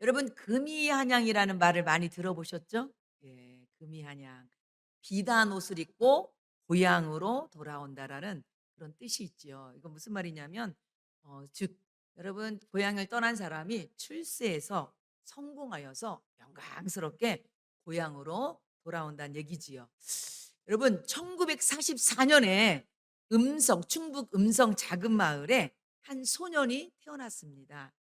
여러분 금이한양이라는 말을 많이 들어보셨죠? 예, 금이한양. 비단 옷을 입고 고향으로 돌아온다라는 그런 뜻이 있지요. 이건 무슨 말이냐면 즉 여러분 고향을 떠난 사람이 출세해서 성공하여서 영광스럽게 고향으로 돌아온다는 얘기지요. 여러분 1944년에 충북 음성 작은 마을에 한 소년이 태어났습니다.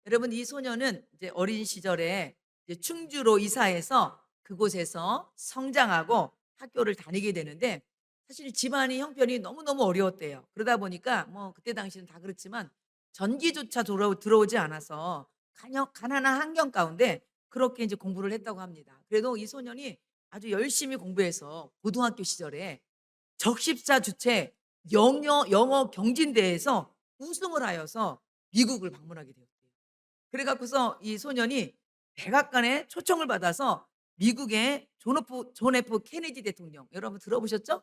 여러분 이 소년은 이제 어린 시절에 이제 충주로 이사해서 그곳에서 성장하고 학교를 다니게 되는데 사실 집안이 형편이 너무너무 어려웠대요. 그러다 보니까 뭐 그때 당시는 다 그렇지만 전기조차 들어오지 않아서 가난한 환경 가운데 그렇게 이제 공부를 했다고 합니다. 그래도 이 소년이 아주 열심히 공부해서 고등학교 시절에 적십자 주최 영어 경진대회에서 우승을 하여서 미국을 방문하게 되었대요. 그래 갖고서 이 소년이 백악관에 초청을 받아서 미국의 존 F 케네디 대통령 여러분 들어보셨죠?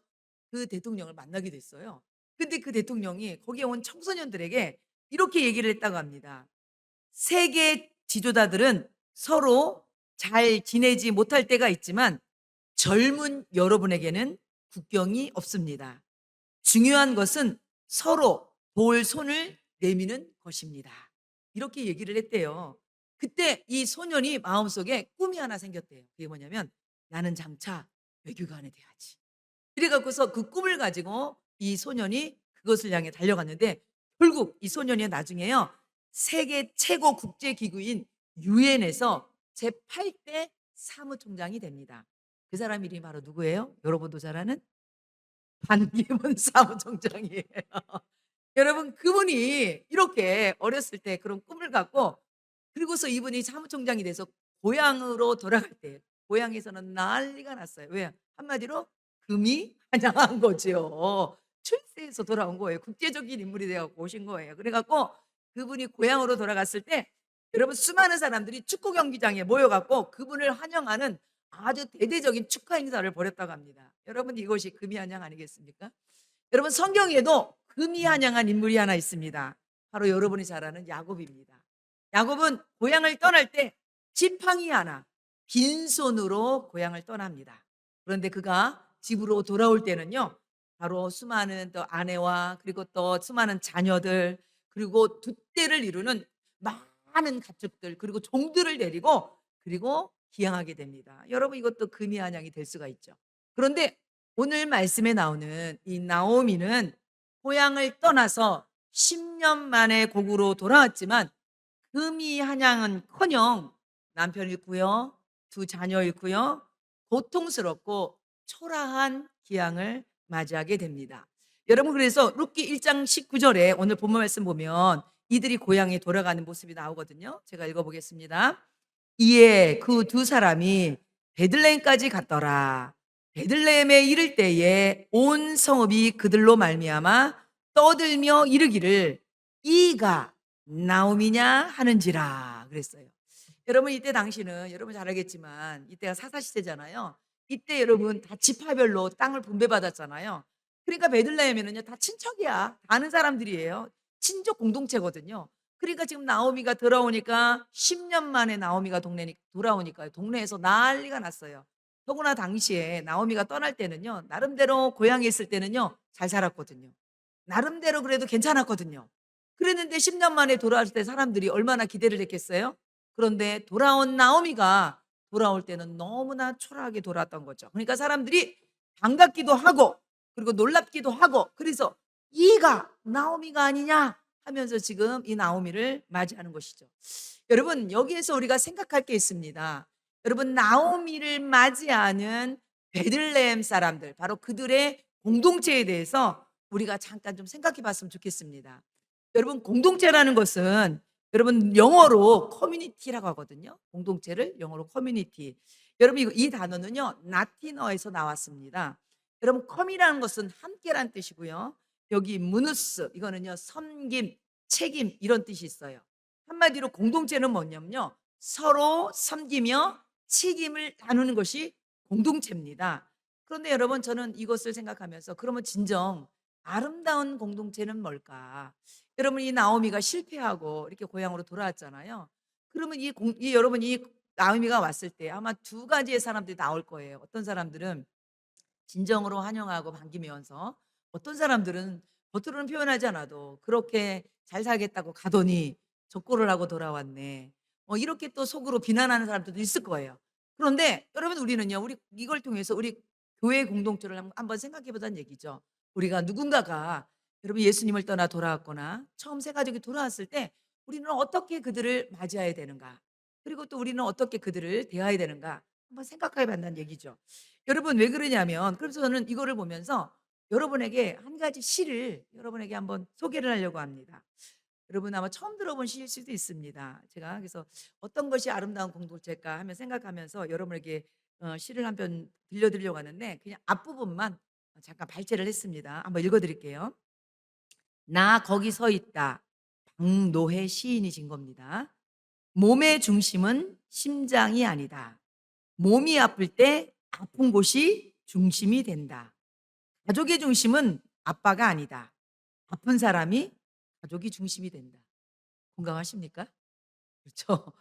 그 대통령을 만나게 됐어요. 근데 그 대통령이 거기에 온 청소년들에게 이렇게 얘기를 했다고 합니다. 세계 지도자들은 서로 잘 지내지 못할 때가 있지만 젊은 여러분에게는 국경이 없습니다. 중요한 것은 서로 볼 손을 내미는 것입니다. 이렇게 얘기를 했대요. 그때 이 소년이 마음속에 꿈이 하나 생겼대요. 그게 뭐냐면 나는 장차 외교관이 돼야지. 그래 갖고서 그 꿈을 가지고 이 소년이 그것을 향해 달려갔는데 결국 이 소년이 나중에요. 세계 최고 국제 기구인 유엔에서 제8대 사무총장이 됩니다. 그 사람 이름이 바로 누구예요? 여러분도 잘 아는 반기문 사무총장이에요. 여러분 그분이 이렇게 어렸을 때 그런 꿈을 갖고 그리고서 이분이 사무총장이 돼서 고향으로 돌아갈 때 고향에서는 난리가 났어요. 왜? 한마디로 금이 환영한 거죠. 출세해서 돌아온 거예요. 국제적인 인물이 되어 갖고 오신 거예요. 그래 갖고 그분이 고향으로 돌아갔을 때 여러분 수많은 사람들이 축구 경기장에 모여 갖고 그분을 환영하는 아주 대대적인 축하 행사를 벌였다고 합니다. 여러분 이것이 금이 환영 아니겠습니까? 여러분 성경에도 금이 환영한 인물이 하나 있습니다. 바로 여러분이 잘 아는 야곱입니다. 야곱은 고향을 떠날 때 지팡이 하나 빈손으로 고향을 떠납니다. 그런데 그가 집으로 돌아올 때는요. 바로 수많은 또 아내와 그리고 또 수많은 자녀들 그리고 두 대를 이루는 많은 가축들 그리고 종들을 데리고 그리고 기양하게 됩니다. 여러분 이것도 금이 한양이 될 수가 있죠. 그런데 오늘 말씀에 나오는 이 나오미는 고향을 떠나서 10년 만에 고국으로 돌아왔지만 금이 한양은커녕 남편 잃고요, 두 자녀 잃고요, 고통스럽고 초라한 기양을 맞이하게 됩니다. 여러분 그래서 룻기 1장 19절에 오늘 본문 말씀 보면 이들이 고향에 돌아가는 모습이 나오거든요. 제가 읽어보겠습니다. 이에 그 두 사람이 베들레헴까지 갔더라. 베들레헴에 이를 때에 온 성읍이 그들로 말미암아 떠들며 이르기를 이가 나옴이냐 하는지라 그랬어요. 여러분 이때 당시는 여러분 잘 알겠지만 이때가 사사 시대잖아요. 이때 여러분 다 지파별로 땅을 분배받았잖아요. 그러니까 베들레헴에는요 다 친척이야. 다 아는 사람들이에요. 친족 공동체거든요. 그러니까 지금 나오미가 들어오니까 10년 만에 나오미가 동네 돌아오니까 동네에서 난리가 났어요. 더구나 당시에 나오미가 떠날 때는요. 나름대로 고향에 있을 때는요. 잘 살았거든요. 나름대로 그래도 괜찮았거든요. 그랬는데 10년 만에 돌아왔을 때 사람들이 얼마나 기대를 했겠어요? 그런데 돌아온 나오미가 돌아올 때는 너무나 초라하게 돌아왔던 거죠. 그러니까 사람들이 반갑기도 하고 그리고 놀랍기도 하고 그래서 이가 나오미가 아니냐 하면서 지금 이 나오미를 맞이하는 것이죠. 여러분 여기에서 우리가 생각할 게 있습니다. 여러분 나오미를 맞이하는 베들레헴 사람들 바로 그들의 공동체에 대해서 우리가 잠깐 좀 생각해 봤으면 좋겠습니다. 여러분 공동체라는 것은 여러분 영어로 커뮤니티라고 하거든요. 공동체를 영어로 커뮤니티. 여러분 이 단어는요. 라틴어에서 나왔습니다. 여러분 컴이라는 것은 함께란 뜻이고요. 여기 무누스 이거는요. 섬김, 책임 이런 뜻이 있어요. 한마디로 공동체는 뭐냐면요. 서로 섬기며 책임을 나누는 것이 공동체입니다. 그런데 여러분 저는 이것을 생각하면서 그러면 진정 아름다운 공동체는 뭘까? 여러분 이 나오미가 실패하고 이렇게 고향으로 돌아왔잖아요. 그러면 이 여러분 이 나오미가 왔을 때 아마 두 가지의 사람들이 나올 거예요. 어떤 사람들은 진정으로 환영하고 반기면서, 어떤 사람들은 겉으로는 표현하지 않아도 그렇게 잘 살겠다고 가더니 적고를 하고 돌아왔네. 이렇게 또 속으로 비난하는 사람들도 있을 거예요. 그런데 여러분 우리는요. 우리 이걸 통해서 우리 교회 공동체를 한번 생각해 보자는 얘기죠. 우리가 누군가가 여러분 예수님을 떠나 돌아왔거나 처음 새 가족이 돌아왔을 때 우리는 어떻게 그들을 맞이해야 되는가? 그리고 또 우리는 어떻게 그들을 대해야 되는가? 한번 생각해 봤다는 얘기죠. 여러분 왜 그러냐면, 그래서 저는 이거를 보면서 여러분에게 한 가지 시를 여러분에게 한번 소개를 하려고 합니다. 여러분 아마 처음 들어본 시일 수도 있습니다. 제가 그래서 어떤 것이 아름다운 공동체일까 하며 생각하면서 여러분에게 시를 한 편 들려드리려고 하는데, 그냥 앞부분만 잠깐 발제를 했습니다. 한번 읽어드릴게요. 나 거기 서 있다. 박노해 시인이 진 겁니다. 몸의 중심은 심장이 아니다. 몸이 아플 때 아픈 곳이 중심이 된다. 가족의 중심은 아빠가 아니다. 아픈 사람이 가족이 중심이 된다. 공감하십니까? 그렇죠?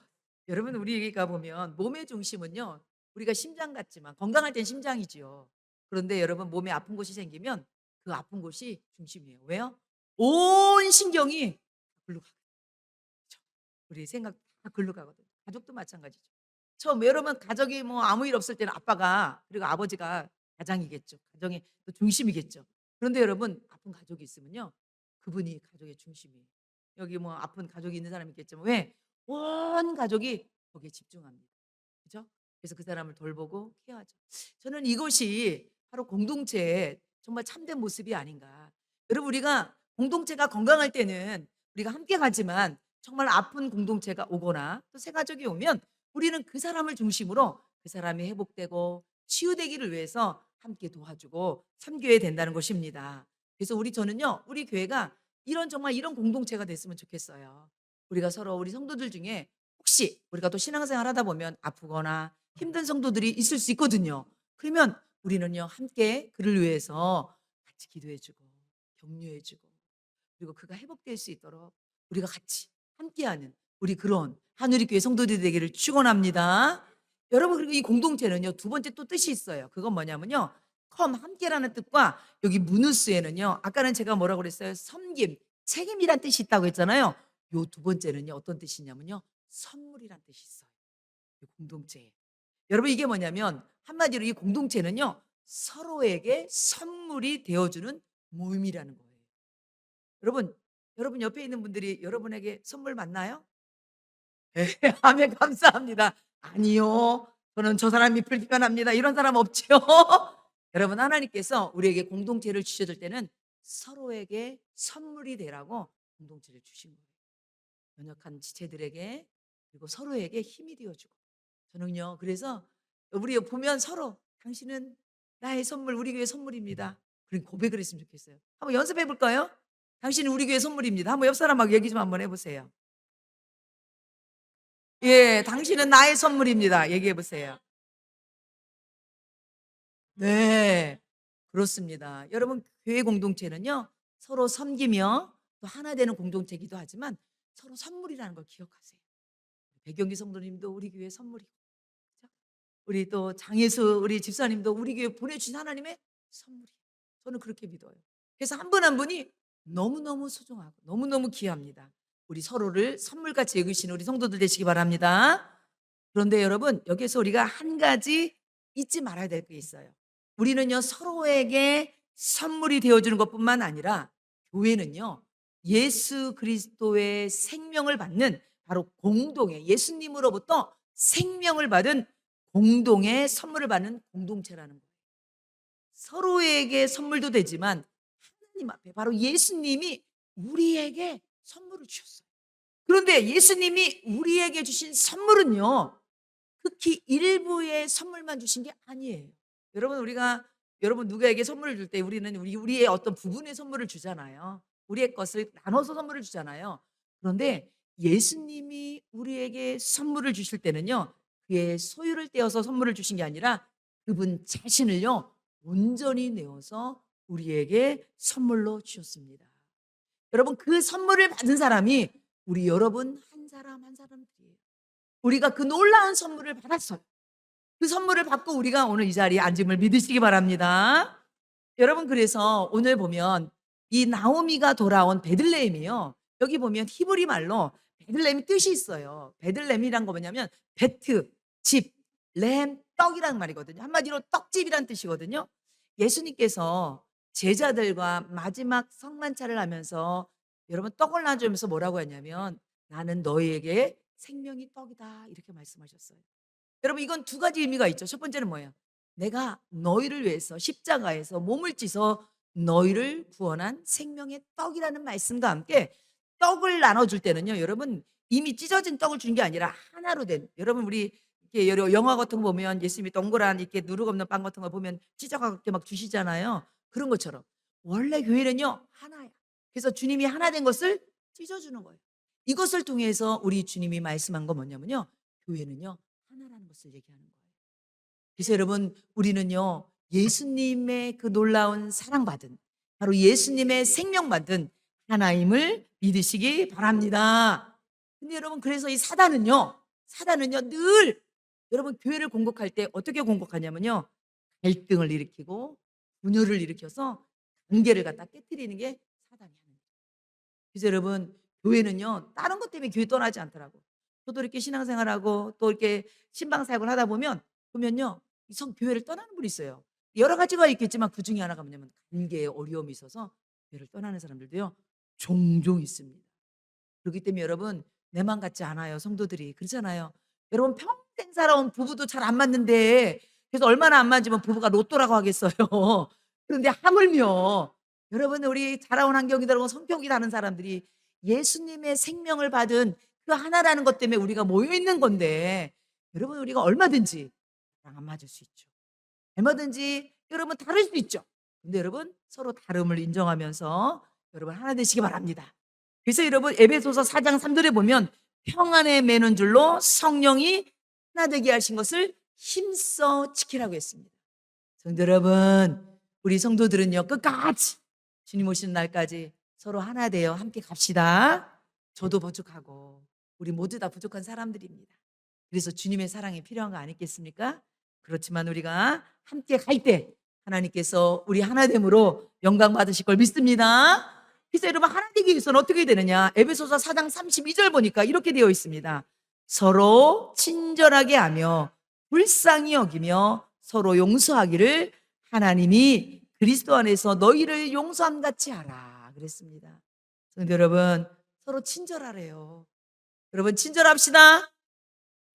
여러분 우리가 보면 몸의 중심은요. 우리가 심장 같지만 건강할 땐 심장이지요. 그런데 여러분 몸에 아픈 곳이 생기면 그 아픈 곳이 중심이에요. 왜요? 온 신경이 글로 가거든요. 그렇죠? 우리 생각 다 글로 가거든요. 가족도 마찬가지죠. 처음 여러분 가족이 뭐 아무 일 없을 때는 아빠가 그리고 아버지가 가장이겠죠. 가정의 또 중심이겠죠. 그런데 여러분 아픈 가족이 있으면요. 그분이 가족의 중심이에요. 여기 뭐 아픈 가족이 있는 사람이 있겠지만 왜? 온 가족이 거기에 집중합니다. 그죠? 그래서 그 사람을 돌보고 케어하죠. 저는 이것이 바로 공동체의 정말 참된 모습이 아닌가. 여러분 우리가 공동체가 건강할 때는 우리가 함께 가지만 정말 아픈 공동체가 오거나 또 새 가족이 오면 우리는 그 사람을 중심으로 그 사람이 회복되고 치유되기를 위해서 함께 도와주고 섬겨야 된다는 것입니다. 그래서 저는요, 우리 교회가 정말 이런 공동체가 됐으면 좋겠어요. 우리가 서로 우리 성도들 중에 혹시 우리가 또 신앙생활 하다 보면 아프거나 힘든 성도들이 있을 수 있거든요. 그러면 우리는요, 함께 그를 위해서 같이 기도해주고 격려해주고 그리고 그가 회복될 수 있도록 우리가 같이 함께하는 우리 그런 하늘의 교회 성도들이 되기를 축원합니다. 여러분 그리고 이 공동체는요 두 번째 또 뜻이 있어요. 그건 뭐냐면요. 함께라는 뜻과 여기 무누스에는요. 아까는 제가 뭐라고 그랬어요? 섬김, 책임이란 뜻이 있다고 했잖아요. 요 두 번째는요. 어떤 뜻이냐면요. 선물이란 뜻이 있어요. 이 공동체에. 여러분 이게 뭐냐면 한마디로 이 공동체는요. 서로에게 선물이 되어주는 모임이라는 거예요. 여러분, 여러분 옆에 있는 분들이 여러분에게 선물 받나요? 예. 아멘 감사합니다. "아니요. 저는 저 사람이 불편합니다." 이런 사람 없죠? 여러분 하나님께서 우리에게 공동체를 주셔줄 때는 서로에게 선물이 되라고 공동체를 주신 거예요. 연약한 지체들에게 그리고 서로에게 힘이 되어 주고. 저는요 그래서 우리 보면 서로 "당신은 나의 선물, 우리 교회 선물입니다." 그런 고백을 했으면 좋겠어요. 한번 연습해 볼까요? "당신은 우리 교회 선물입니다." 한번 옆 사람하고 얘기 좀 한번 해 보세요. 예. "당신은 나의 선물입니다." 얘기해 보세요. 네. 그렇습니다. 여러분 교회 공동체는요. 서로 섬기며 또 하나 되는 공동체이기도 하지만 서로 선물이라는 걸 기억하세요. 배경기 성도님도 우리 교회 선물이고 그죠? 우리 또 장혜수 우리 집사님도 우리 교회 보내주신 하나님의 선물이에요. 저는 그렇게 믿어요. 그래서 한 분 한 분이 너무너무 소중하고 너무너무 귀합니다. 우리 서로를 선물같이 여기시는 우리 성도들 되시기 바랍니다. 그런데 여러분 여기서 우리가 한 가지 잊지 말아야 될 게 있어요. 우리는요 서로에게 선물이 되어주는 것뿐만 아니라 교회는요 예수 그리스도의 생명을 받는 바로 공동의 예수님으로부터 생명을 받은 공동의 선물을 받는 공동체라는 거예요. 서로에게 선물도 되지만 하나님 앞에 바로 예수님이 우리에게 선물을 주셨어요. 그런데 예수님이 우리에게 주신 선물은요. 극히 일부의 선물만 주신 게 아니에요. 여러분 누구에게 선물을 줄 때 우리는 우리의 어떤 부분의 선물을 주잖아요. 우리의 것을 나눠서 선물을 주잖아요. 그런데 예수님이 우리에게 선물을 주실 때는요. 그의 소유를 떼어서 선물을 주신 게 아니라 그분 자신을요. 온전히 내어서 우리에게 선물로 주셨습니다. 여러분 그 선물을 받은 사람이 우리 여러분 한 사람 한 사람들이에요. 우리가 그 놀라운 선물을 받았어요. 그 선물을 받고 우리가 오늘 이 자리에 앉음을 믿으시기 바랍니다. 여러분, 그래서 오늘 보면 이 나오미가 돌아온 베들레헴이요, 여기 보면 히브리 말로 베들레헴이 뜻이 있어요. 베들레헴이란 거 뭐냐면 베트, 집, 렘, 떡이라는 말이거든요. 한마디로 떡집이란 뜻이거든요. 예수님께서 제자들과 마지막 성만찬을 하면서 여러분 떡을 나누면서 뭐라고 했냐면 나는 너희에게 생명이 떡이다, 이렇게 말씀하셨어요. 여러분, 이건 두 가지 의미가 있죠. 첫 번째는 뭐예요? 내가 너희를 위해서 십자가에서 몸을 찢어 너희를 구원한 생명의 떡이라는 말씀과 함께 떡을 나눠줄 때는요, 여러분, 이미 찢어진 떡을 준 게 아니라 하나로 된, 여러분, 우리 이렇게 여러 영화 같은 거 보면 예수님이 동그란 이렇게 누룩 없는 빵 같은 거 보면 찢어갖게 막 주시잖아요. 그런 것처럼 원래 교회는요 하나야. 그래서 주님이 하나 된 것을 찢어주는 거예요. 이것을 통해서 우리 주님이 말씀한 건 뭐냐면요, 교회는요 하나라는 것을 얘기하는 거예요. 그래서 여러분, 우리는요 예수님의 그 놀라운 사랑받은, 바로 예수님의 생명받은 하나임을 믿으시기 바랍니다. 근데 여러분, 그래서 이 사단은요 늘 여러분 교회를 공격할 때 어떻게 공격하냐면요, 갈등을 일으키고 분열을 일으켜서 관계를 갖다 깨뜨리는 게 사단이 하는 거예요. 그래서 여러분, 교회는요 다른 것 때문에 교회 떠나지 않더라고. 저도 이렇게 신앙생활하고 또 이렇게 신방사역을 하다 보면요 이성 교회를 떠나는 분이 있어요. 여러 가지가 있겠지만 그 중에 하나가 뭐냐면 관계에 어려움이 있어서 교회를 떠나는 사람들도요 종종 있습니다. 그렇기 때문에 여러분, 내 맘 같지 않아요. 성도들이 그렇잖아요. 여러분, 평생 살아온 부부도 잘 안 맞는데, 그래서 얼마나 안 맞으면 부부가 로또라고 하겠어요. 그런데 하물며 여러분, 우리 자라온 환경이 다르고 성격이 다른 사람들이 예수님의 생명을 받은 그 하나라는 것 때문에 우리가 모여 있는 건데, 여러분, 우리가 얼마든지 안 맞을 수 있죠. 얼마든지 여러분 다를 수 있죠. 근데 여러분, 서로 다름을 인정하면서 여러분 하나 되시기 바랍니다. 그래서 여러분, 에베소서 4장 3절에 보면 평안에 매는 줄로 성령이 하나 되게 하신 것을 힘써 지키라고 했습니다. 성도 여러분, 우리 성도들은요 끝까지 주님 오시는 날까지 서로 하나 되어 함께 갑시다. 저도 부족하고 우리 모두 다 부족한 사람들입니다. 그래서 주님의 사랑이 필요한 거 아니겠습니까? 그렇지만 우리가 함께 갈 때 하나님께서 우리 하나됨으로 영광 받으실 걸 믿습니다. 그래서 여러분, 하나 되기 위해서는 어떻게 되느냐, 에베소서 4장 32절 보니까 이렇게 되어 있습니다. 서로 친절하게 하며 불쌍히 여기며 서로 용서하기를 하나님이 그리스도 안에서 너희를 용서함 같이 하라 그랬습니다. 성도 여러분, 서로 친절하래요. 여러분, 친절합시다.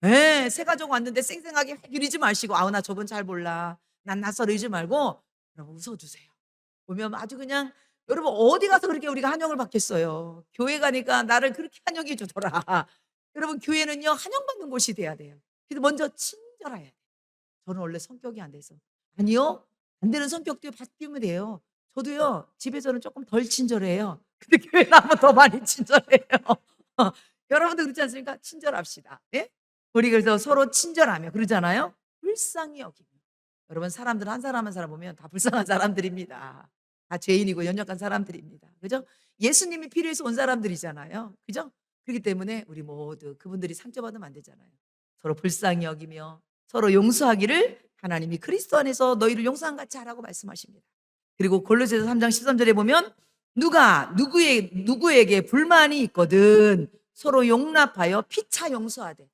예, 새 가족 왔는데 쌩쌩하게 이러지 마시고, 아우 나 저분 잘 몰라, 난 낯설어 이러지 말고 여러분 웃어주세요. 보면 아주 그냥, 여러분 어디 가서 그렇게 우리가 환영을 받겠어요. 교회 가니까 나를 그렇게 환영해 주더라. 여러분, 교회는요 환영받는 곳이 돼야 돼요. 그래서 먼저 친절해야 돼요. 저는 원래 성격이 안 돼서. 아니요, 안 되는 성격도 바뀌면 돼요. 저도요 집에서는 조금 덜 친절해요. 근데 교회 나면 더 많이 친절해요. 여러분도 그렇지 않습니까? 친절합시다. 예? 우리 그래서 서로 친절하며 그러잖아요. 불쌍히 여기며. 여러분, 사람들 한 사람 한 사람 보면 다 불쌍한 사람들입니다. 다 죄인이고 연약한 사람들입니다. 그죠? 예수님이 필요해서 온 사람들이잖아요. 그죠? 그렇기 때문에 우리 모두 그분들이 상처받으면 안 되잖아요. 서로 불쌍히 여기며 서로 용서하기를 하나님이 그리스도 안에서 너희를 용서한 같이 하라고 말씀하십니다. 그리고 골로새서 3장 13절에 보면 누가 누구에게 불만이 있거든 서로 용납하여 피차 용서하되.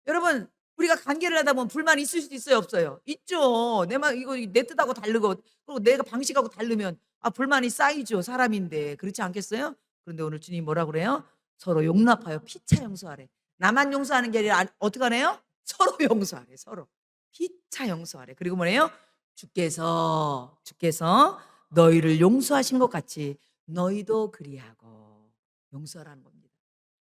여러분, 우리가 관계를 하다 보면 불만이 있을 수도 있어요, 없어요? 있죠. 이거 내 뜻하고 다르고, 그리고 내가 방식하고 다르면 불만이 쌓이죠. 사람인데. 그렇지 않겠어요? 그런데 오늘 주님이 뭐라 그래요? 서로 용납하여 피차 용서하래. 나만 용서하는 게 아니라 어떻게 하네요? 서로 용서하래. 서로 피차 용서하래. 그리고 뭐래요? 주께서 너희를 용서하신 것 같이 너희도 그리하고. 용서하라는 겁니다.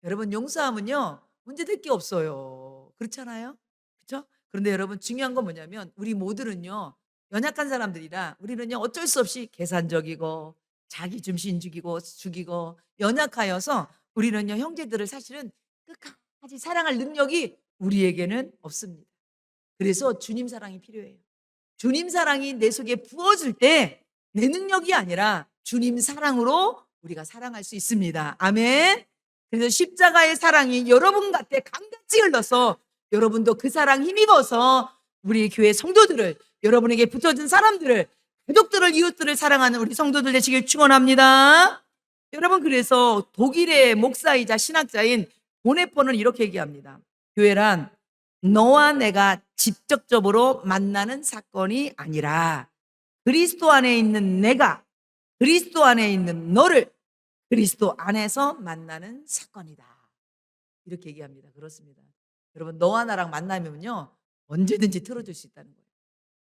여러분, 용서하면요 문제될 게 없어요. 그렇잖아요? 그렇죠? 그런데 여러분, 중요한 건 뭐냐면 우리 모두는요 연약한 사람들이라 우리는요 어쩔 수 없이 계산적이고 자기 중심 죽이고 연약하여서 우리는요 형제들을 사실은 끝까지 사랑할 능력이 우리에게는 없습니다. 그래서 주님 사랑이 필요해요. 주님 사랑이 내 속에 부어질 때 내 능력이 아니라 주님 사랑으로 우리가 사랑할 수 있습니다. 아멘. 그래서 십자가의 사랑이 여러분 곁에 강같이 흘러서 여러분도 그 사랑 힘입어서 우리 교회 성도들을, 여러분에게 붙어진 사람들을, 가족들을, 이웃들을 사랑하는 우리 성도들 되시길 축원합니다. 여러분, 그래서 독일의 목사이자 신학자인 보네포는 이렇게 얘기합니다. 교회란 너와 내가 직접적으로 만나는 사건이 아니라 그리스도 안에 있는 내가 그리스도 안에 있는 너를 그리스도 안에서 만나는 사건이다. 이렇게 얘기합니다. 그렇습니다. 여러분, 너와 나랑 만나면요, 언제든지 틀어질 수 있다는 거예요.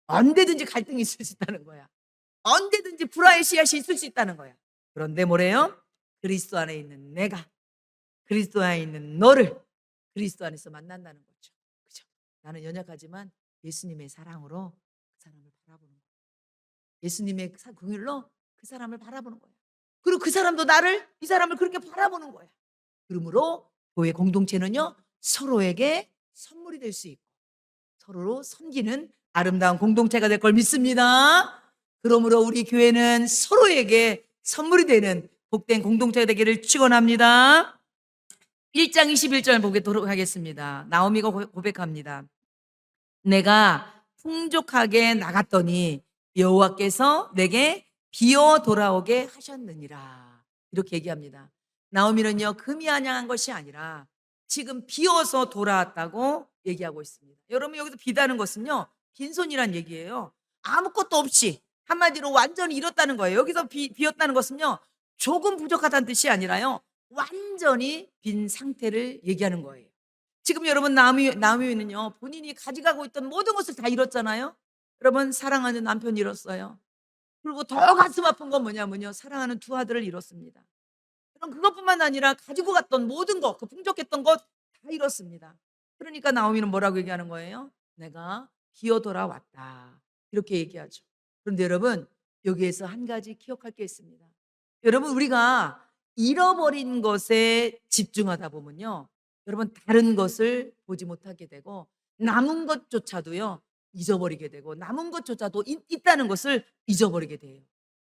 언제든지 갈등이 있을 수 있다는 거야. 언제든지 불화의 씨앗이 있을 수 있다는 거야. 그런데 뭐래요? 그리스도 안에 있는 내가 그리스도 안에 있는 너를 그리스도 안에서 만난다는 거죠. 그죠? 나는 연약하지만 예수님의 사랑으로 그 사람을 바라보는 거예요. 예수님의 긍휼로 그 사람을 바라보는 거예요. 그리고 그 사람도 나를, 이 사람을 그렇게 바라보는 거예요. 그러므로 교회 공동체는요, 서로에게 선물이 될 수 있고 서로로 섬기는 아름다운 공동체가 될 걸 믿습니다. 그러므로 우리 교회는 서로에게 선물이 되는 복된 공동체가 되기를 축원합니다. 1장 21절 보도록 하겠습니다. 나오미가 고백합니다. 내가 풍족하게 나갔더니 여호와께서 내게 비어 돌아오게 하셨느니라. 이렇게 얘기합니다. 나오미는요, 금이 한양한 것이 아니라 지금 비어서 돌아왔다고 얘기하고 있습니다. 여러분, 여기서 비다는 것은요, 빈손이란 얘기예요. 아무것도 없이, 한마디로 완전히 잃었다는 거예요. 여기서 비었다는 것은요, 조금 부족하다는 뜻이 아니라요, 완전히 빈 상태를 얘기하는 거예요. 지금 여러분, 나오미는요, 본인이 가져가고 있던 모든 것을 다 잃었잖아요. 여러분, 사랑하는 남편 잃었어요. 그리고 더 가슴 아픈 건 뭐냐면요, 사랑하는 두 아들을 잃었습니다. 그럼 그것뿐만 아니라 가지고 갔던 모든 것, 그 풍족했던 것 다 잃었습니다. 그러니까 나오미는 뭐라고 얘기하는 거예요? 내가 기어 돌아왔다. 이렇게 얘기하죠. 그런데 여러분, 여기에서 한 가지 기억할 게 있습니다. 여러분, 우리가 잃어버린 것에 집중하다 보면요, 여러분, 다른 것을 보지 못하게 되고 남은 것조차도요, 잊어버리게 되고 남은 것조차도 있다는 것을 잊어버리게 돼요.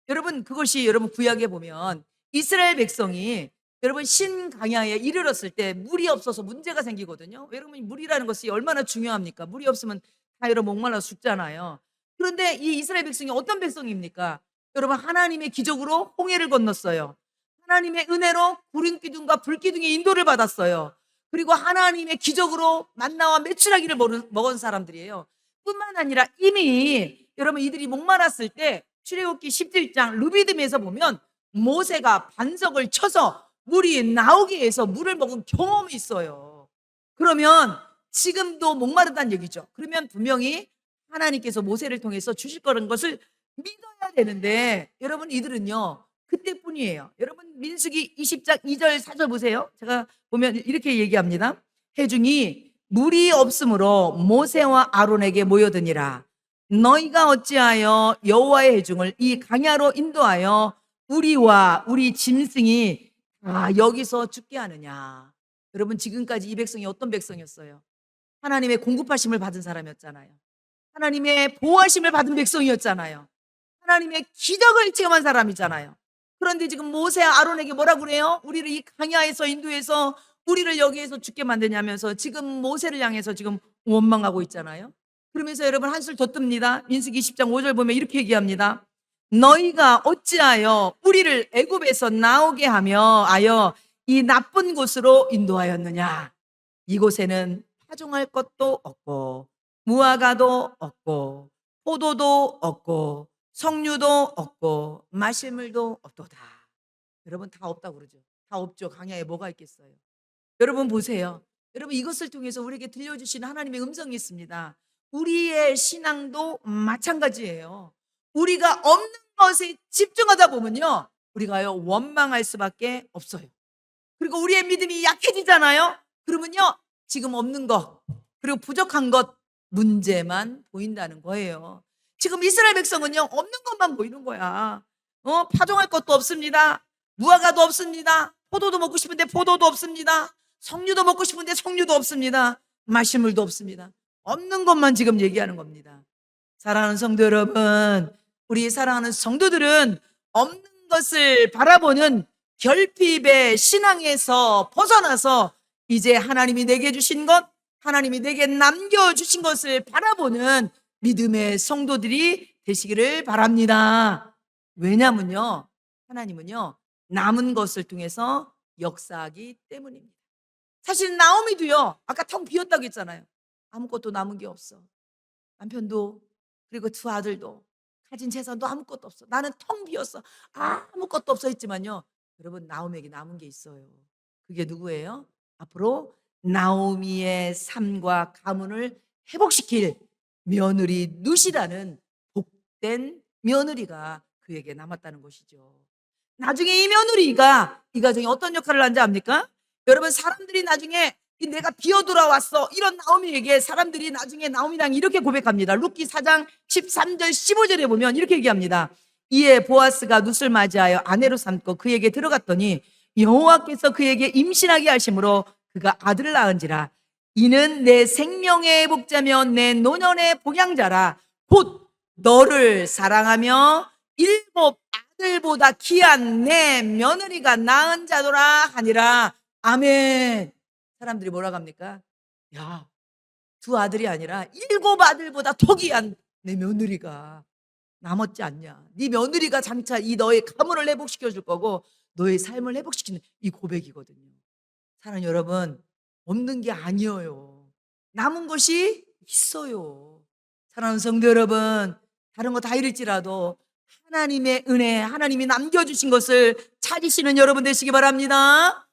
여러분, 그것이 여러분 구약에 보면 이스라엘 백성이 여러분 신강야에 이르렀을 때 물이 없어서 문제가 생기거든요. 여러분, 물이라는 것이 얼마나 중요합니까? 물이 없으면 다 여러분 목말라 죽잖아요. 그런데 이 이스라엘 백성이 어떤 백성입니까? 여러분, 하나님의 기적으로 홍해를 건넜어요. 하나님의 은혜로 구름 기둥과 불 기둥의 인도를 받았어요. 그리고 하나님의 기적으로 만나와 메추라기를 먹은 사람들이에요. 뿐만 아니라 이미 여러분, 이들이 목말랐을 때 출애굽기 17장 르비딤에서 보면 모세가 반석을 쳐서 물이 나오게 해서 물을 먹은 경험이 있어요. 그러면 지금도 목마르다는 얘기죠. 그러면 분명히 하나님께서 모세를 통해서 주실 거라는 것을 믿어야 되는데, 여러분, 이들은요, 그때뿐이에요. 여러분, 민수기 20장 2절 4절 보세요. 제가 보면 이렇게 얘기합니다. 회중이 물이 없으므로 모세와 아론에게 모여드니라. 너희가 어찌하여 여호와의 회중을 이 강야로 인도하여 우리와 우리 짐승이 여기서 죽게 하느냐. 여러분, 지금까지 이 백성이 어떤 백성이었어요? 하나님의 공급하심을 받은 사람이었잖아요. 하나님의 보호하심을 받은 백성이었잖아요. 하나님의 기적을 체험한 사람이잖아요. 그런데 지금 모세와 아론에게 뭐라고 그래요? 우리를 이 강야에서 인도해서 우리를 여기에서 죽게 만드냐면서 지금 모세를 향해서 지금 원망하고 있잖아요. 그러면서 여러분, 한술 더 뜹니다. 민수기 20장 5절 보면 이렇게 얘기합니다. 너희가 어찌하여 우리를 애굽에서 나오게 하며 이 나쁜 곳으로 인도하였느냐. 이곳에는 파종할 것도 없고 무화과도 없고 포도도 없고 석류도 없고 마실 물도 없도다. 여러분, 다 없다고 그러죠. 다 없죠. 강야에 뭐가 있겠어요. 여러분, 보세요. 여러분, 이것을 통해서 우리에게 들려주시는 하나님의 음성이 있습니다. 우리의 신앙도 마찬가지예요. 우리가 없는 것에 집중하다 보면요, 우리가요, 원망할 수밖에 없어요. 그리고 우리의 믿음이 약해지잖아요. 그러면요, 지금 없는 것, 그리고 부족한 것, 문제만 보인다는 거예요. 지금 이스라엘 백성은요, 없는 것만 보이는 거야. 파종할 것도 없습니다. 무화과도 없습니다. 포도도 먹고 싶은데 포도도 없습니다. 석류도 먹고 싶은데 석류도 없습니다. 마실 물도 없습니다. 없는 것만 지금 얘기하는 겁니다. 사랑하는 성도 여러분, 우리 사랑하는 성도들은 없는 것을 바라보는 결핍의 신앙에서 벗어나서 이제 하나님이 내게 주신 것, 하나님이 내게 남겨주신 것을 바라보는 믿음의 성도들이 되시기를 바랍니다. 왜냐면요, 하나님은요, 남은 것을 통해서 역사하기 때문입니다. 사실 나오미도요, 아까 텅 비었다고 했잖아요. 아무것도 남은 게 없어. 남편도, 그리고 두 아들도, 가진 재산도 아무것도 없어. 나는 텅 비었어. 아무것도 없어 했지만요, 여러분, 나오미에게 남은 게 있어요. 그게 누구예요? 앞으로 나오미의 삶과 가문을 회복시킬 며느리 룻이라는 복된 며느리가 그에게 남았다는 것이죠. 나중에 이 며느리가 이 가정에 어떤 역할을 하는지 압니까? 여러분, 사람들이 나중에 내가 비어돌아왔어 이런 나오미에게 사람들이 나중에 나오미랑 이렇게 고백합니다. 룻기 4장 13절 15절에 보면 이렇게 얘기합니다. 이에 보아스가 룻을 맞이하여 아내로 삼고 그에게 들어갔더니 여호와께서 그에게 임신하게 하심으로 그가 아들을 낳은지라. 이는 내 생명의 복자며 내 노년의 복양자라. 곧 너를 사랑하며 일곱 아들보다 귀한 내 며느리가 낳은 자도라 하니라. 아멘. 사람들이 뭐라고 합니까? 야, 두 아들이 아니라 일곱 아들보다 더 귀한 내 며느리가 남았지 않냐. 네 며느리가 장차 이 너의 가문을 회복시켜 줄 거고 너의 삶을 회복시키는 이 고백이거든요. 사랑하는 여러분, 없는 게 아니에요. 남은 것이 있어요. 사랑하는 성도 여러분, 다른 거 다 잃을지라도 하나님의 은혜, 하나님이 남겨주신 것을 찾으시는 여러분 되시기 바랍니다.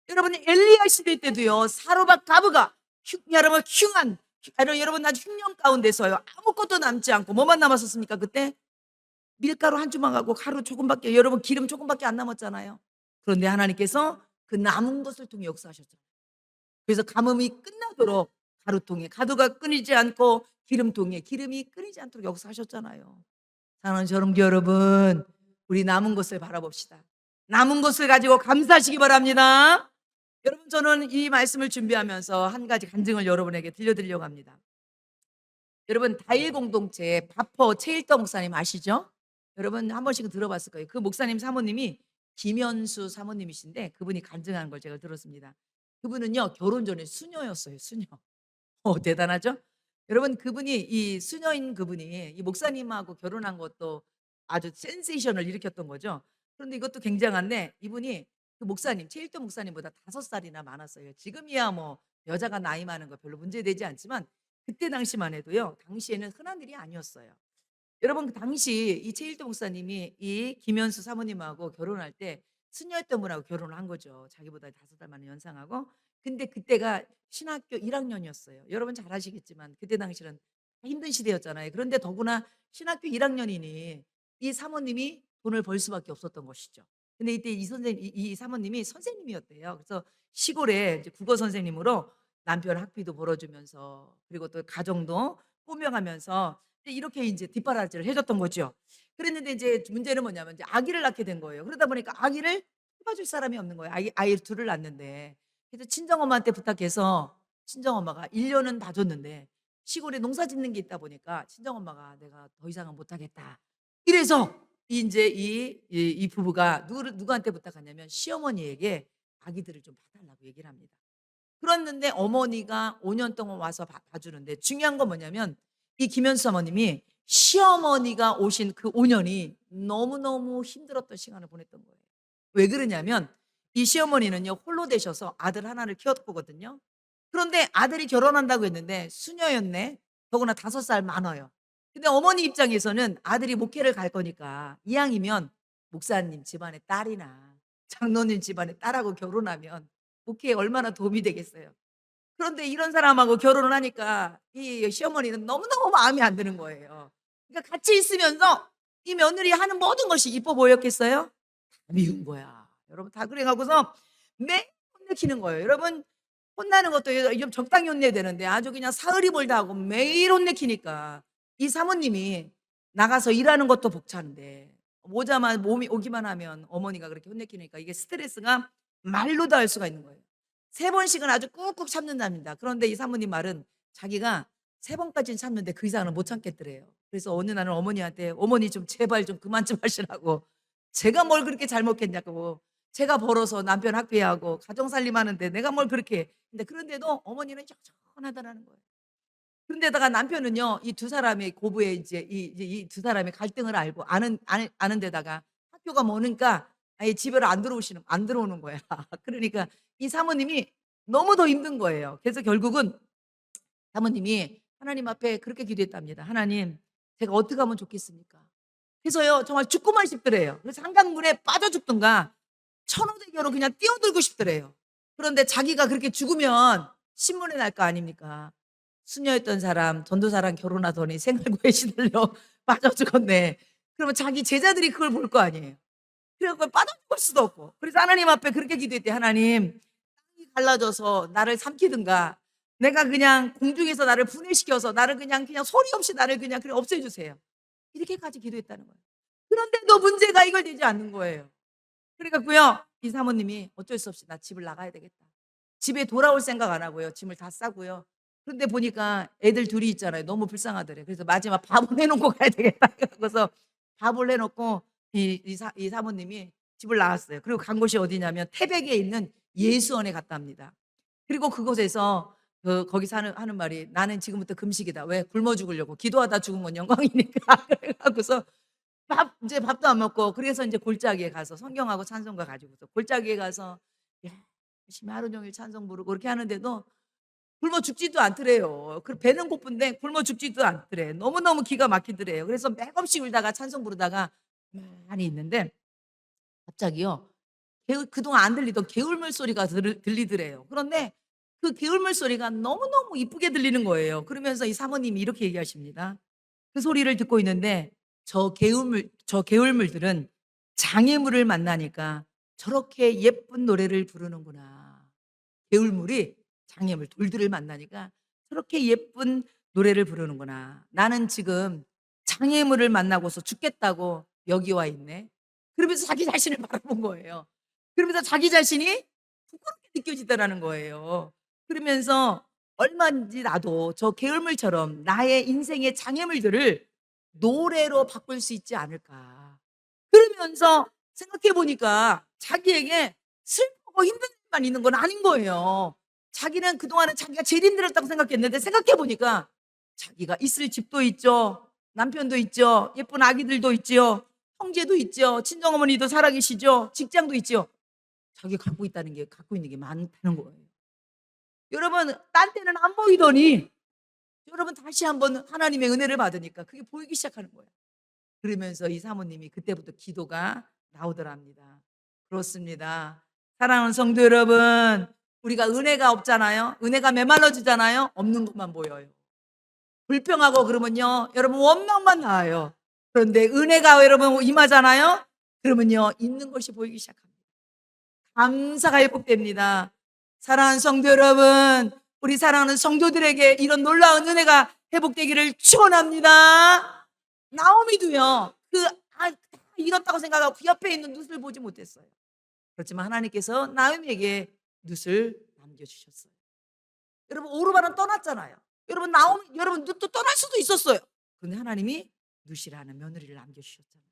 여러분, 엘리야 시대 때도요, 사로박 가브가 여러분 흉한 여러분 아주 흉년 가운데서요, 아무것도 남지 않고 뭐만 남았었습니까? 그때 밀가루 한 주먹하고 가루 조금밖에, 여러분 기름 조금밖에 안 남았잖아요. 그런데 하나님께서 그 남은 것을 통해 역사하셨잖아요. 그래서 가뭄이 끝나도록 가루통에 가루가 끊이지 않고 기름통에 기름이 끊이지 않도록 역사하셨잖아요. 사랑하는 저런교 여러분, 우리 남은 것을 바라봅시다. 남은 것을 가지고 감사하시기 바랍니다. 여러분, 저는 이 말씀을 준비하면서 한 가지 간증을 여러분에게 들려드리려고 합니다. 여러분, 다일 공동체 바퍼 최일더 목사님 아시죠? 여러분 한 번씩은 들어봤을 거예요. 그 목사님 사모님이 김현수 사모님이신데 그분이 간증하는 걸 제가 들었습니다. 그분은요, 결혼 전에 수녀였어요. 수녀. 대단하죠? 여러분, 그분이 이 수녀인 그분이 이 목사님하고 결혼한 것도 아주 센세이션을 일으켰던 거죠. 그런데 이것도 굉장한데, 이분이 그 목사님 최일도 목사님보다 5살이나 많았어요. 지금이야 뭐 여자가 나이 많은 거 별로 문제되지 않지만 그때 당시만 해도요, 당시에는 흔한 일이 아니었어요. 여러분, 그 당시 이 최일도 목사님이 이 김현수 사모님하고 결혼할 때 수녀였던 분하고 결혼을 한 거죠. 자기보다 5살 많은 연상하고. 근데 그때가 신학교 1학년이었어요. 여러분 잘 아시겠지만 그때 당시는 힘든 시대였잖아요. 그런데 더구나 신학교 1학년이니 이 사모님이 돈을 벌 수밖에 없었던 것이죠. 근데 이때 이 사모님이 선생님이었대요. 그래서 시골에 이제 국어 선생님으로 남편 학비도 벌어주면서, 그리고 또 가정도 꾸며가면서 이렇게 이제 뒷바라지를 해줬던 거죠. 그랬는데 이제 문제는 뭐냐면 이제 아기를 낳게 된 거예요. 그러다 보니까 아기를 키워줄 사람이 없는 거예요. 아이 둘을 낳는데. 그래서 친정엄마한테 부탁해서 친정엄마가 1년은 봐줬는데 시골에 농사 짓는 게 있다 보니까 친정엄마가 내가 더 이상은 못하겠다. 이래서 이제 이 부부가 누구한테 부탁하냐면 시어머니에게 아기들을 좀 봐달라고 얘기를 합니다. 그랬는데 어머니가 5년 동안 와서 봐주는데, 중요한 건 뭐냐면 이 김현수 어머님이 시어머니가 오신 그 5년이 너무너무 힘들었던 시간을 보냈던 거예요. 왜 그러냐면 이 시어머니는요, 홀로 되셔서 아들 하나를 키웠거든요. 그런데 아들이 결혼한다고 했는데 수녀였네. 더구나 5살 많아요. 근데 어머니 입장에서는 아들이 목회를 갈 거니까 이왕이면 목사님 집안의 딸이나 장로님 집안의 딸하고 결혼하면 목회에 얼마나 도움이 되겠어요. 그런데 이런 사람하고 결혼을 하니까 이 시어머니는 너무너무 마음에 안 드는 거예요. 그러니까 같이 있으면서 이 며느리 하는 모든 것이 이뻐 보였겠어요? 다 미운 거야. 여러분, 다 그래 갖고서 매일 혼내키는 거예요. 여러분, 혼나는 것도 좀 적당히 혼내야 되는데 아주 그냥 사흘이몰 다 하고 매일 혼내키니까 이 사모님이 나가서 일하는 것도 벅차는데 오자마자 몸이 오기만 하면 어머니가 그렇게 혼내키니까 이게 스트레스가 말로도 할 수가 있는 거예요. 3번씩은 아주 꾹꾹 참는답니다. 그런데 이 사모님 말은 자기가 3번까지는 참는데 그 이상은 못 참겠더래요. 그래서 어느 날은 어머니한테 어머니 좀 제발 좀 그만 좀 하시라고, 제가 뭘 그렇게 잘못했냐고 제가 벌어서 남편 학비하고 가정살림하는데 내가 뭘 그렇게 해. 근데 그런데도 어머니는 여전하다라는 거예요. 그런데다가 남편은요, 이 두 사람의 고부의 이 두 사람의 갈등을 알고 아는 데다가 학교가 머니까 아예 집에를 안 들어오는 거야. 그러니까 이 사모님이 너무 더 힘든 거예요. 그래서 결국은 사모님이 하나님 앞에 그렇게 기도했답니다. "하나님, 제가 어떻게 하면 좋겠습니까?" 그래서요, 정말 죽고만 싶더래요. 그래서 한강물에 빠져 죽든가 천호대교로 그냥 뛰어들고 싶더래요. 그런데 자기가 그렇게 죽으면 신문에 날 거 아닙니까? 수녀였던 사람, 전도사랑 결혼하더니 생활고에 시들려 빠져 죽었네. 그러면 자기 제자들이 그걸 볼 거 아니에요. 그래 갖고 빠져 죽을 수도 없고. 그래서 하나님 앞에 그렇게 기도했대요. "하나님, 땅이 갈라져서 나를 삼키든가 내가 그냥 공중에서 나를 분해시켜서 나를 그냥 소리 없이 나를 그냥 없애 주세요." 이렇게까지 기도했다는 거예요. 그런데도 문제가 해결되지 않는 거예요. 그래 갖고요, 이 사모님이 어쩔 수 없이 '나 집을 나가야 되겠다.' 집에 돌아올 생각 안 하고요. 짐을 다 싸고요. 그런데 보니까 애들 둘이 있잖아요. 너무 불쌍하더래요. 그래서 마지막 밥을 해 놓고 가야 되겠다 그래서 밥을 해 놓고 이 사모님이 집을 나왔어요. 그리고 간 곳이 어디냐면 태백에 있는 예수원에 갔답니다. 그리고 그곳에서 거기서 하는 말이 "나는 지금부터 금식이다." 왜? 굶어 죽으려고. 기도하다 죽은 건 영광이니까. 그래 갖고서 이제 밥도 안 먹고, 그래서 인제 골짜기에 가서 성경하고 찬송가 가지고서 골짜기에 가서 열심히 하루 종일 찬송 부르고 그렇게 하는데도 굶어 죽지도 않더래요. 배는 고픈데 굶어 죽지도 않더래. 너무너무 기가 막히더래요. 그래서 맥없이 울다가 찬송 부르다가 가만히 있는데 갑자기요, 그동안 안 들리던 개울물 소리가 들리더래요. 그런데 그 개울물 소리가 너무너무 이쁘게 들리는 거예요. 그러면서 이 사모님이 이렇게 얘기하십니다. 그 소리를 듣고 있는데 저 개울물들은 장애물을 만나니까 저렇게 예쁜 노래를 부르는구나. 개울물이 장애물 돌들을 만나니까 저렇게 예쁜 노래를 부르는구나. 나는 지금 장애물을 만나고서 죽겠다고 여기 와 있네. 그러면서 자기 자신을 바라본 거예요. 그러면서 자기 자신이 부끄럽게 느껴지더라는 거예요. 그러면서 얼마든지 나도 저 개울물처럼 나의 인생의 장애물들을 노래로 바꿀 수 있지 않을까. 그러면서 생각해 보니까 자기에게 슬프고 힘든 일만 있는 건 아닌 거예요. 자기는 그동안은 자기가 제일 힘들었다고 생각했는데 생각해 보니까 자기가 있을 집도 있죠. 남편도 있죠. 예쁜 아기들도 있지요. 형제도 있죠. 친정어머니도 살아계시죠. 직장도 있죠. 자기가 갖고 있는 게 많다는 거예요. 여러분, 딴 때는 안 보이더니 여러분 다시 한번 하나님의 은혜를 받으니까 그게 보이기 시작하는 거예요. 그러면서 이 사모님이 그때부터 기도가 나오더랍니다. 그렇습니다. 사랑하는 성도 여러분, 우리가 은혜가 없잖아요. 은혜가 메말라지잖아요. 없는 것만 보여요. 불평하고 그러면요, 여러분 원망만 나와요. 그런데 은혜가 여러분 임하잖아요. 그러면요, 있는 것이 보이기 시작합니다. 감사가 회복됩니다. 사랑하는 성도 여러분, 우리 사랑하는 성도들에게 이런 놀라운 은혜가 회복되기를 축원합니다. 나오미도요, 다 잃었다고 생각하고 그 옆에 있는 룻을 보지 못했어요. 그렇지만 하나님께서 나오미에게 룻을 남겨주셨어요. 여러분, 오르바는 떠났잖아요. 여러분 룻도 떠날 수도 있었어요. 그런데 하나님이 룻이라는 며느리를 남겨주셨잖아요.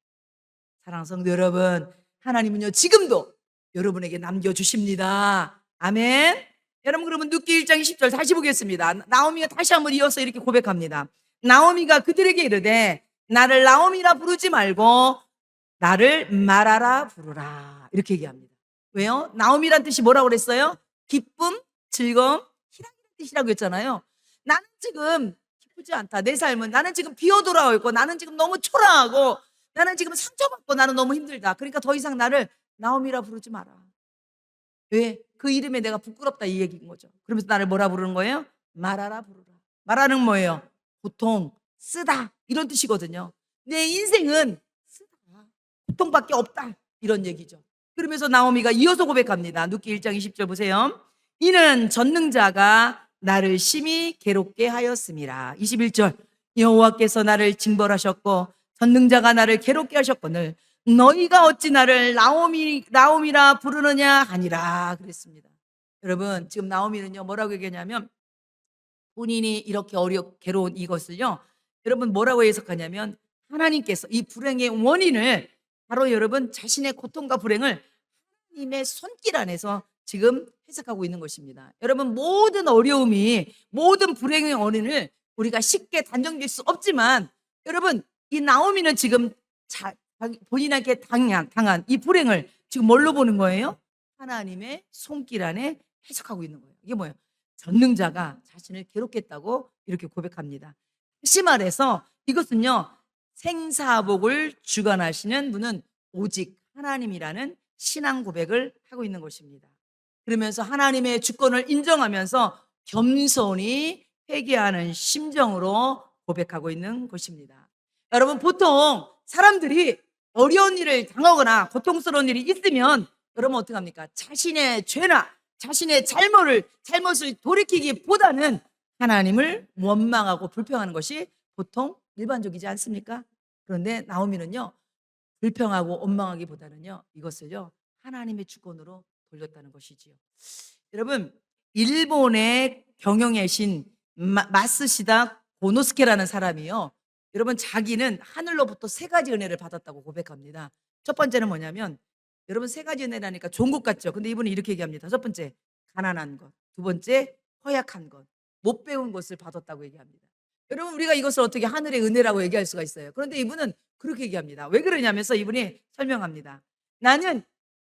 사랑하는 성도 여러분, 하나님은요 지금도 여러분에게 남겨주십니다. 아멘. 여러분, 그러면 룻기 1장 20절 다시 보겠습니다. 나오미가 다시 한번 이어서 이렇게 고백합니다. 나오미가 그들에게 이르되 나를 나오미라 부르지 말고 나를 마라라 부르라, 이렇게 얘기합니다. 왜요? 나오미란 뜻이 뭐라고 그랬어요? 기쁨, 즐거움, 희락이라는 뜻이라고 했잖아요. 나는 지금 기쁘지 않다. 내 삶은 나는 지금 비어 돌아오고 있고 나는 지금 너무 초라하고 나는 지금 상처받고 나는 너무 힘들다. 그러니까 더 이상 나를 나오미라 부르지 마라. 왜? 그 이름에 내가 부끄럽다, 이 얘기인 거죠. 그러면서 나를 뭐라 부르는 거예요? 마라라 부르라. 마라는 뭐예요? 고통, 쓰다, 이런 뜻이거든요. 내 인생은 쓰다, 고통밖에 없다, 이런 얘기죠. 그러면서 나오미가 이어서 고백합니다. 룻기 1장 20절 보세요. 이는 전능자가 나를 심히 괴롭게 하였음이라. 21절, 여호와께서 나를 징벌하셨고 전능자가 나를 괴롭게 하셨거늘 너희가 어찌 나를 나오미라 부르느냐 하니라 그랬습니다. 여러분, 지금 나오미는요 뭐라고 얘기하냐면 본인이 이렇게 괴로운 이것을요, 여러분 뭐라고 해석하냐면 하나님께서 이 불행의 원인을 바로 여러분 자신의 고통과 불행을 하나님의 손길 안에서 지금 해석하고 있는 것입니다. 여러분, 모든 어려움이, 모든 불행의 원인을 우리가 쉽게 단정질 수 없지만, 여러분, 이 나오미는 지금 본인에게 당한 이 불행을 지금 뭘로 보는 거예요? 하나님의 손길 안에 해석하고 있는 거예요. 이게 뭐예요? 전능자가 자신을 괴롭겠다고 이렇게 고백합니다. 다시 말해서 이것은요, 생사복을 주관하시는 분은 오직 하나님이라는 신앙 고백을 하고 있는 것입니다. 그러면서 하나님의 주권을 인정하면서 겸손히 회개하는 심정으로 고백하고 있는 것입니다. 여러분, 보통 사람들이 어려운 일을 당하거나 고통스러운 일이 있으면 여러분 어떻게 합니까? 자신의 죄나 자신의 잘못을 돌이키기보다는 하나님을 원망하고 불평하는 것이 보통 일반적이지 않습니까? 그런데 나오미는요, 불평하고 원망하기보다는요, 이것을요, 하나님의 주권으로 돌렸다는 것이지요. 여러분, 일본의 경영의 신 마쓰시다 고노스케라는 사람이요, 여러분, 자기는 하늘로부터 세 가지 은혜를 받았다고 고백합니다. 첫 번째는 뭐냐면, 여러분, 세 가지 은혜라니까 좋은 것 같죠? 근데 이분은 이렇게 얘기합니다. 첫 번째, 가난한 것. 두 번째, 허약한 것. 못 배운 것을 받았다고 얘기합니다. 여러분, 우리가 이것을 어떻게 하늘의 은혜라고 얘기할 수가 있어요? 그런데 이분은 그렇게 얘기합니다. 왜 그러냐면서 이분이 설명합니다. 나는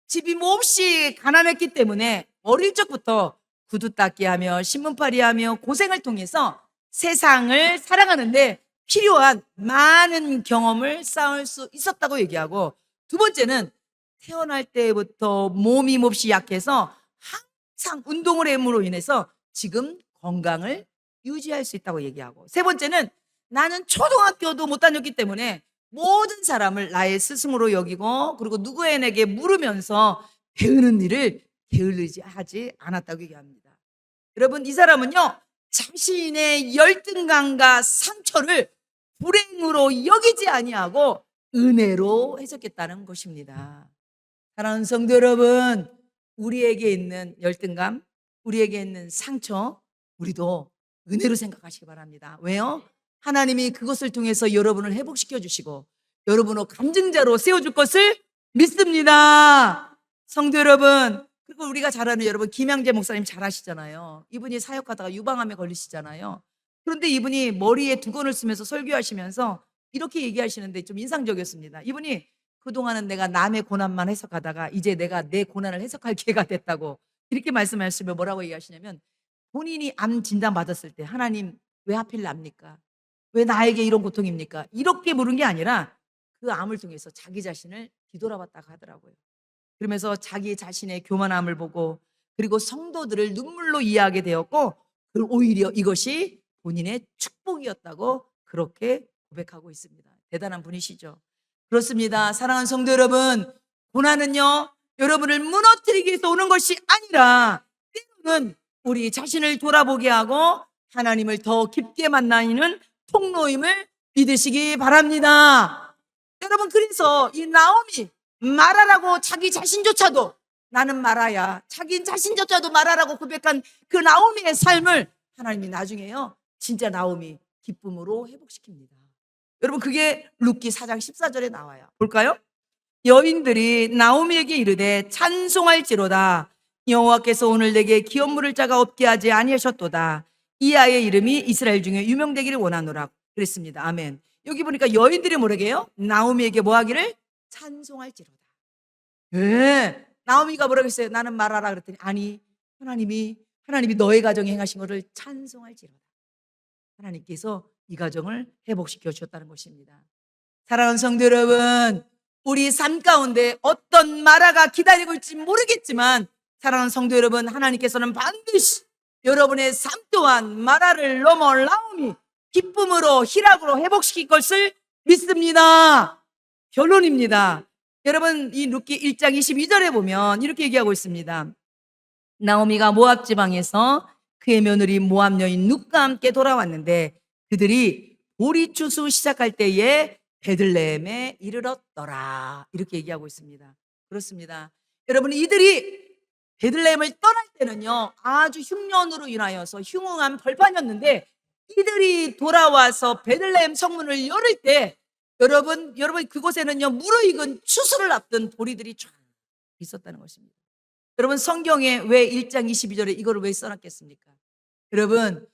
집이 몹시 가난했기 때문에 어릴 적부터 구두 닦기 하며 신문팔이 하며 고생을 통해서 세상을 살아가는데 필요한 많은 경험을 쌓을 수 있었다고 얘기하고, 두 번째는 태어날 때부터 몸이 몹시 약해서 항상 운동을 함으로 인해서 지금 건강을 유지할 수 있다고 얘기하고, 세 번째는 나는 초등학교도 못 다녔기 때문에 모든 사람을 나의 스승으로 여기고, 그리고 누구에게 물으면서 배우는 일을 게을르지 하지 않았다고 얘기합니다. 여러분, 이 사람은요, 자신의 열등감과 상처를 불행으로 여기지 아니하고 은혜로 해석했다는 것입니다. 사랑하는 성도 여러분, 우리에게 있는 열등감, 우리에게 있는 상처, 우리도 은혜로 생각하시기 바랍니다. 왜요? 하나님이 그것을 통해서 여러분을 회복시켜 주시고 여러분을 감증자로 세워줄 것을 믿습니다. 성도 여러분, 그리고 우리가 잘 아는 여러분, 김양재 목사님 잘 아시잖아요. 이분이 사역하다가 유방암에 걸리시잖아요. 그런데 이분이 머리에 두건을 쓰면서 설교하시면서 이렇게 얘기하시는데 좀 인상적이었습니다. 이분이 그동안은 내가 남의 고난만 해석하다가 이제 내가 내 고난을 해석할 기회가 됐다고 이렇게 말씀하시면 뭐라고 얘기하시냐면, 본인이 암 진단 받았을 때 하나님 왜 하필 납니까? 왜 나에게 이런 고통입니까? 이렇게 물은 게 아니라 그 암을 통해서 자기 자신을 뒤돌아봤다고 하더라고요. 그러면서 자기 자신의 교만함을 보고, 그리고 성도들을 눈물로 이해하게 되었고, 오히려 이것이 본인의 축복이었다고 그렇게 고백하고 있습니다. 대단한 분이시죠. 그렇습니다. 사랑하는 성도 여러분, 고난은요, 여러분을 무너뜨리기 위해서 오는 것이 아니라 때로는 우리 자신을 돌아보게 하고 하나님을 더 깊게 만나는 통로임을 믿으시기 바랍니다. 여러분, 그래서 이 나오미 말하라고 자기 자신조차도 나는 말아야, 자기 자신조차도 말하라고 고백한 그 나오미의 삶을 하나님이 나중에요, 진짜 나오미 기쁨으로 회복시킵니다. 여러분, 그게 룻기 4장 14절에 나와요. 볼까요? 여인들이 나오미에게 이르되 찬송할지로다. 여호와께서 오늘 내게 기업 물을 자가 없게 하지 아니하셨도다. 이 아이의 이름이 이스라엘 중에 유명되기를 원하노라. 그랬습니다. 아멘. 여기 보니까 여인들이 뭐라고 해요? 나오미에게 뭐 하기를? 찬송할지로다. 네. 나오미가 뭐라고 했어요? 나는 말하라 그랬더니, 아니, 하나님이 너의 가정에 행하신 것을 찬송할지로다. 하나님께서 이 가정을 회복시켜 주셨다는 것입니다. 사랑하는 성도 여러분, 우리 삶 가운데 어떤 마라가 기다리고 있을지 모르겠지만, 사랑하는 성도 여러분, 하나님께서는 반드시 여러분의 삶 또한 마라를 넘어 나오미 기쁨으로, 희락으로 회복시킬 것을 믿습니다. 결론입니다. 여러분, 이 룻기 1장 22절에 보면 이렇게 얘기하고 있습니다. 나오미가 모압 지방에서 그의 며느리 모압 여인 룻과 함께 돌아왔는데 그들이 보리 추수 시작할 때에 베들레헴에 이르렀더라. 이렇게 얘기하고 있습니다. 그렇습니다. 여러분, 이들이 베들레헴을 떠날 때는요, 아주 흉년으로 인하여서 흉흉한 벌판이었는데, 이들이 돌아와서 베들레헴 성문을 열을 때 여러분 그곳에는요, 무르익은 추수를 앞둔 보리들이 쫙 있었다는 것입니다. 여러분 성경에 왜 1장 22절에 이거를 왜 써놨겠습니까? 여러분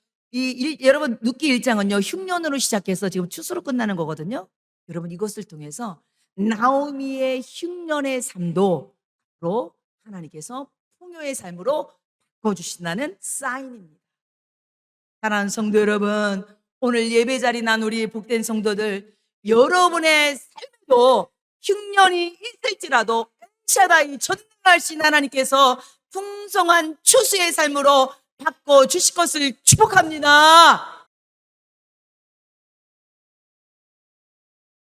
여러분 룻기 1장은요 흉년으로 시작해서 지금 추수로 끝나는 거거든요. 여러분 이것을 통해서 나오미의 흉년의 삶도 로 하나님께서 풍요의 삶으로 바꿔주신다는 사인입니다. 사랑하는 성도 여러분, 오늘 예배 자리 난 우리 복된 성도들, 여러분의 삶에도 흉년이 있을지라도 엘샤다이 전능하신 하나님께서 풍성한 추수의 삶으로 바꿔주실 것을 축복합니다.